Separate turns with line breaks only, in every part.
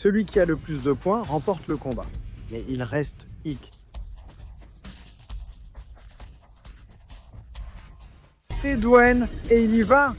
Celui qui a le plus de points remporte le combat. Mais il reste hic. C'est Dwayne et il y va.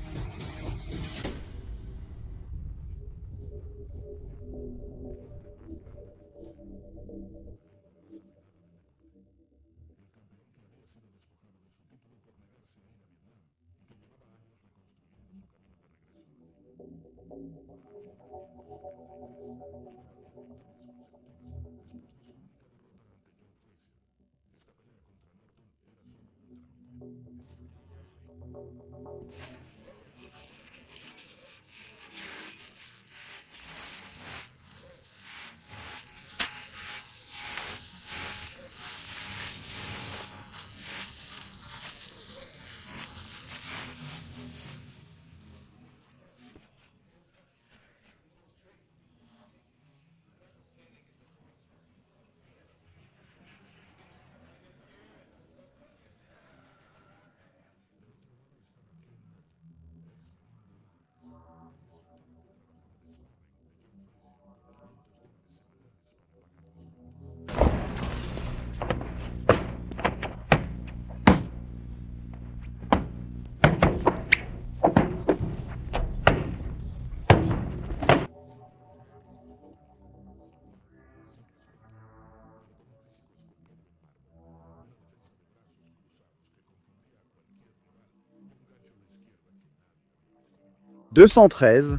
« 213,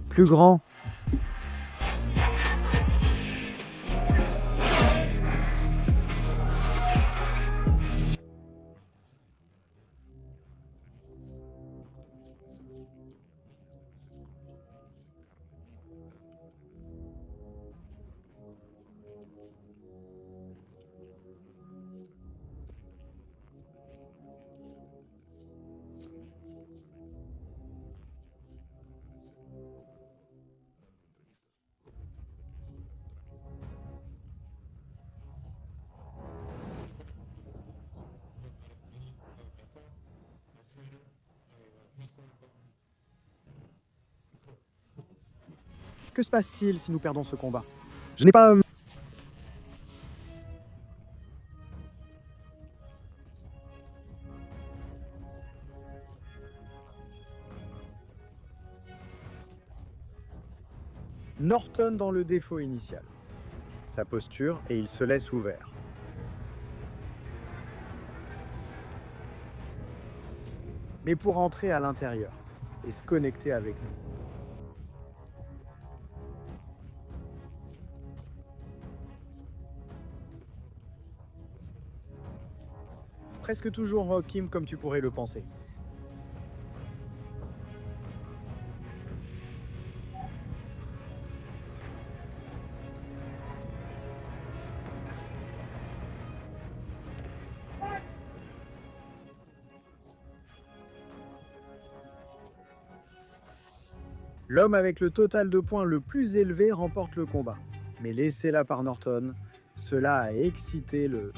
plus grand. » Que se passe-t-il si nous perdons ce combat? Je n'ai pas... Norton dans le défaut initial. Sa posture et il se laisse ouvert. Mais pour entrer à l'intérieur et se connecter avec nous. Presque toujours Kim comme tu pourrais le penser. L'homme avec le total de points le plus élevé remporte le combat. Mais laissé là par Norton, cela a excité le...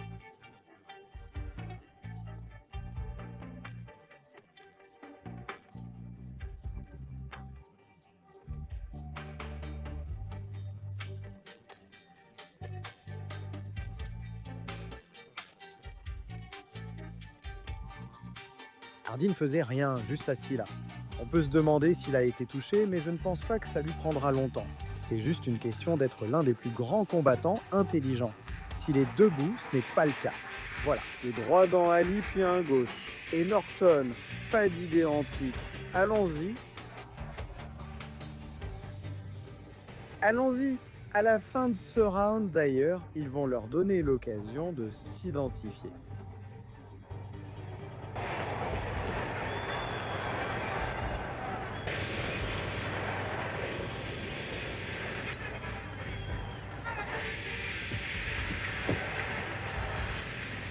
Hardy ne faisait rien, juste assis là. On peut se demander s'il a été touché, mais je ne pense pas que ça lui prendra longtemps. C'est juste une question d'être l'un des plus grands combattants intelligents. S'il est debout, ce n'est pas le cas. Voilà, le droit dans Ali, puis un gauche. Et Norton, pas d'idée antique. Allons-y. Allons-y. À la fin de ce round, d'ailleurs, ils vont leur donner l'occasion de s'identifier.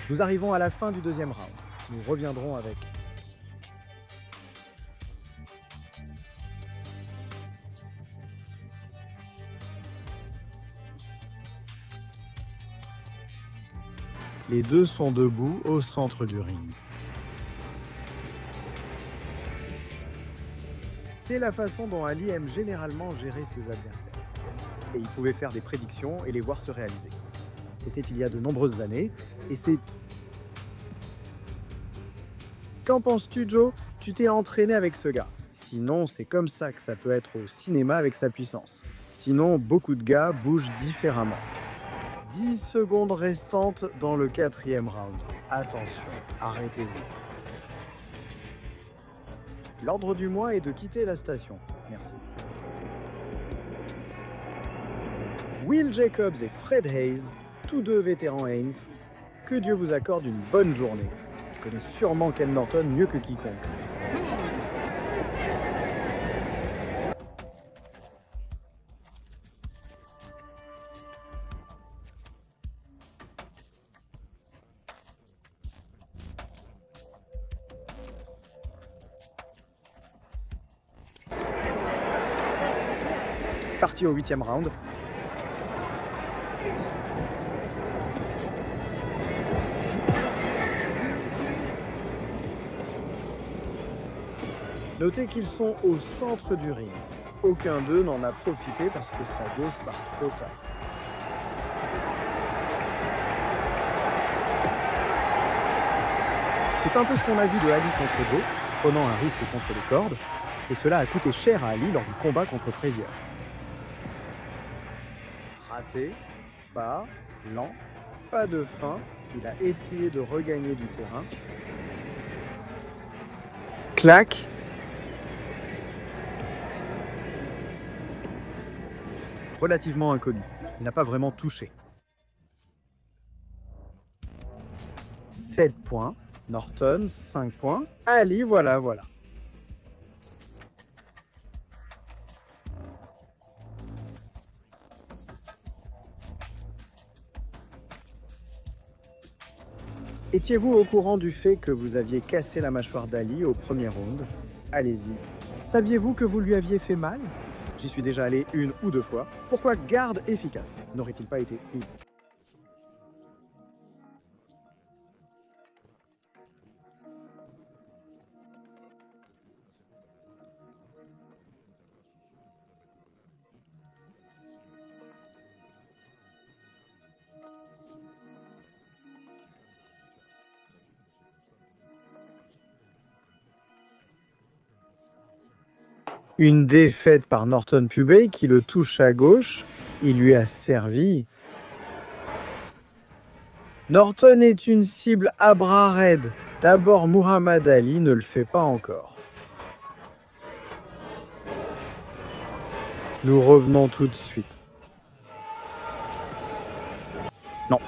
Nous arrivons à la fin du deuxième round. Nous reviendrons avec... Les deux sont debout au centre du ring. C'est la façon dont Ali aime généralement gérer ses adversaires. et il pouvait faire des prédictions et les voir se réaliser. C'était il y a de nombreuses années, et c'est... Qu'en penses-tu, Joe? Tu t'es entraîné avec ce gars. Sinon, c'est comme ça que ça peut être au cinéma avec sa puissance. Sinon, beaucoup de gars bougent différemment. 10 secondes restantes dans le 4e round. Attention, arrêtez-vous. L'ordre du mois est de quitter la station. Merci. Will Jacobs et Fred Hayes, tous deux vétérans Haynes, que Dieu vous accorde une bonne journée. Tu connais sûrement Ken Norton mieux que quiconque. Parti au 8e round. Notez qu'ils sont au centre du ring. Aucun d'eux n'en a profité parce que sa gauche part trop tard. C'est un peu ce qu'on a vu de Ali contre Joe, prenant un risque contre les cordes, et cela a coûté cher à Ali lors du combat contre Frazier. Raté, bas, lent, pas de fin, il a essayé de regagner du terrain. Clac. Relativement inconnu, il n'a pas vraiment touché. 7 points, Norton 5 points, Ali voilà. Étiez-vous au courant du fait que vous aviez cassé la mâchoire d'Ali au premier round? Allez-y. Saviez-vous que vous lui aviez fait mal? J'y suis déjà allé 1 ou 2 fois. Pourquoi garde efficace n'aurait-il pas été I? Une défaite par Norton Pubey qui le touche à gauche. Il lui a servi. Norton est une cible à bras raides. D'abord, Muhammad Ali ne le fait pas encore. Nous revenons tout de suite. Non.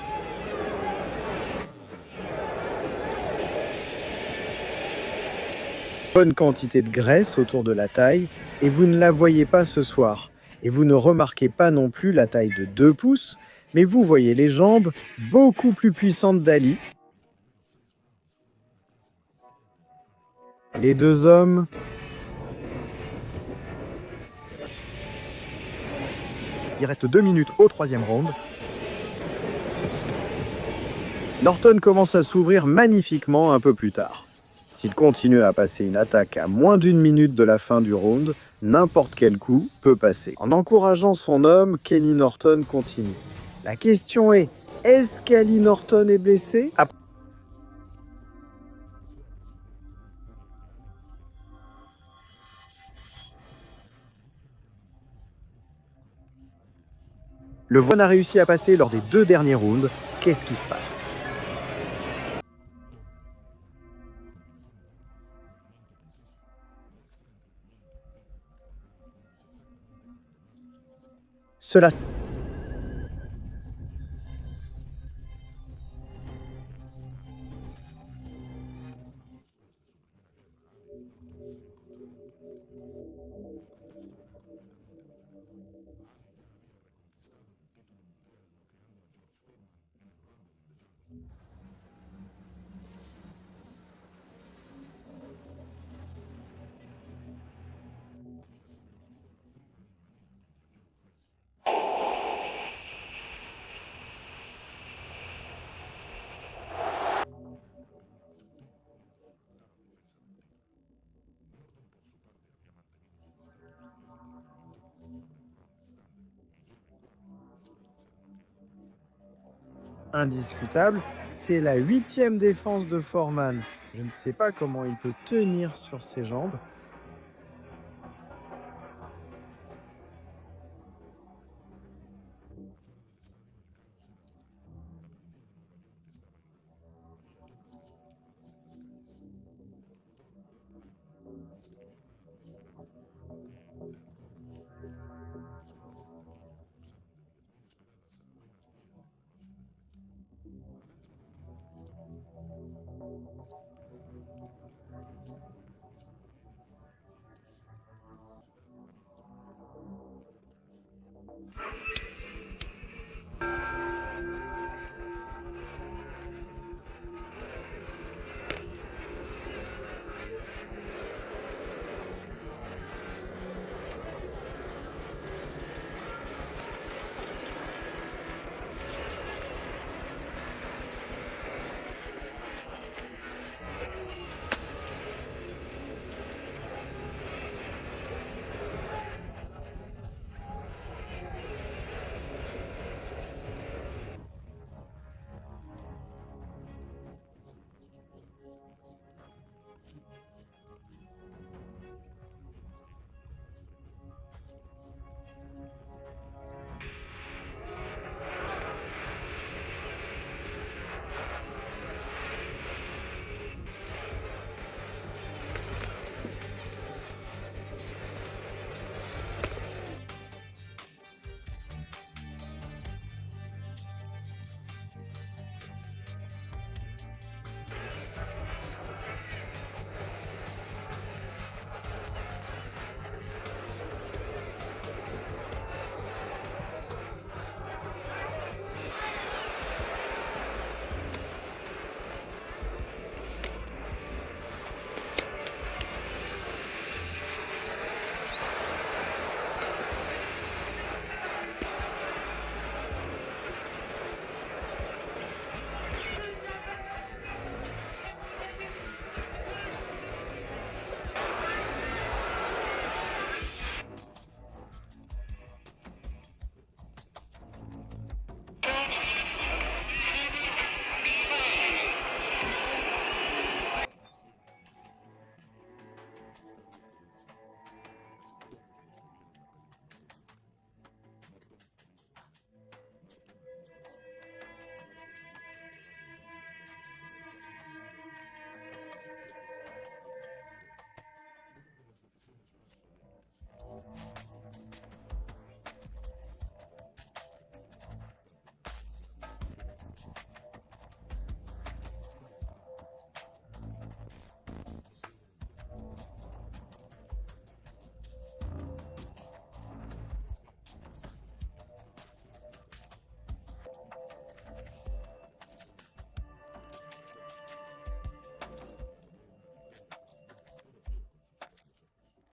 Bonne quantité de graisse autour de la taille et vous ne la voyez pas ce soir. Et vous ne remarquez pas non plus la taille de 2 pouces, mais vous voyez les jambes beaucoup plus puissantes d'Ali. Les deux hommes... Il reste 2 minutes au 3e round. Norton commence à s'ouvrir magnifiquement un peu plus tard. S'il continue à passer une attaque à moins d'1 minute de la fin du round, n'importe quel coup peut passer. En encourageant son homme, Kenny Norton continue. La question est-ce qu'Ali Norton est blessé? Le Von a réussi à passer lors des 2 derniers rounds. Qu'est-ce qui se passe? Cela... Indiscutable, c'est la huitième défense de Foreman. Je ne sais pas comment il peut tenir sur ses jambes.